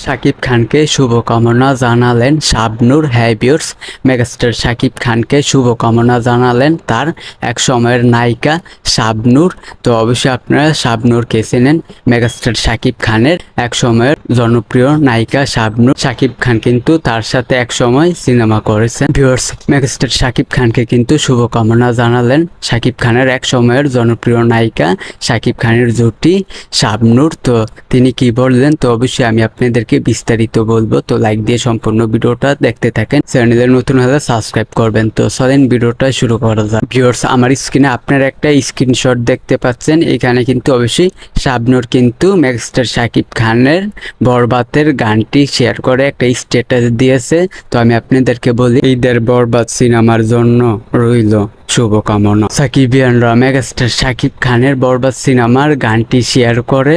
শাকিব খানকে শুভকামনা জানালেন শাবনূর। হ্যাভিয়ার্স, মেগাস্টার শাকিব খানকে শুভকামনা জানালেন তার এক সময়ের নায়িকা শাবনূর। তো অবশ্যই আপনারা শাবনূরকে চেনেন, মেগাস্টার শাকিব খানের এক সময়ের জনপ্রিয় নায়িকা শাবনূর। শাকিব খান কিন্তু তার সাথে এক সময় সিনেমা করেছেন। ভিউয়ার্স, মেগাস্টার শাকিব খানকে কিন্তু শুভকামনা জানালেন শাকিব খানের এক সময়ের জনপ্রিয় নায়িকা শাকিব খানের জুটি শাবনূর। তো তিনি কি বললেন, তো অবশ্যই আমি আপনাদেরকে বিস্তারিত বলবো। তো লাইক দিয়ে সম্পূর্ণ ভিডিওটা দেখতে থাকেন, চ্যানেলে নতুন হলে সাবস্ক্রাইব করবেন। তো চলেন ভিডিওটা শুরু করা যাক। ভিউয়ার্স, আমার স্ক্রিনে আপনারা একটা স্ক্রিনশট দেখতে পাচ্ছেন। এখানে কিন্তু অবশ্যই শাবনূর কিন্তু মেগাস্টার শাকিব খানের বরবাদের গানটি শেয়ার করে একটা স্ট্যাটাস দিয়েছে। তো আমি আপনাদেরকে বলি, ঈদের বরবাদ সিনেমার জন্য রইল শুভকামনা। সাকিবিয়ানরা মেগাস্টার শাকিব খানের বরবাদ সিনেমার গানটি শেয়ার করে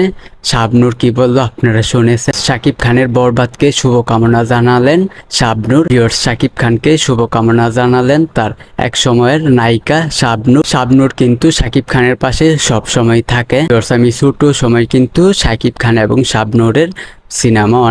শাবনূর কি বললো আপনারা শুনেছেন। শাকিব খানের বরবাদকে শুভকামনা জানালেন শাবনূর। ভিউয়ার্স, শাকিব খানকে শুভকামনা জানালেন তার এক সময়ের নায়িকা শাবনূর। শাবনূর কিন্তু শাকিব খানের পাশে সব সময় থাকে। ভিউয়ার্স, আমি ছোট সময় কিন্তু শাকিব খান এবং শাবনূরের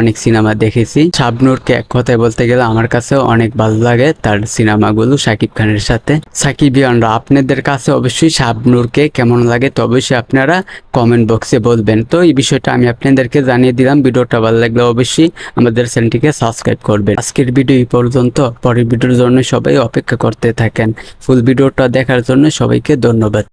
অনেক সিনেমা দেখেছি। শাবনূরকে এক কথায় বলতে গেলে আমার কাছে অনেক ভালো লাগে তার সিনেমাগুলো শাকিব খানের সাথে। সাকিবিয়ানরা আপনাদের কাছে অবশ্যই শাবনূরকে কেমন লাগে, তো অবশ্যই আপনারা কমেন্ট বক্সে বলবেন। তো এই বিষয়টা আমি আপনাদেরকে জানিয়ে দিলাম। ভিডিওটা ভালো লাগলে অবশ্যই আমাদের চ্যানেলটিকে সাবস্ক্রাইব করবেন। আজকের ভিডিও এই পর্যন্ত, পরের ভিডিওর জন্য সবাই অপেক্ষা করতে থাকেন। ফুল ভিডিওটা দেখার জন্য সবাইকে ধন্যবাদ।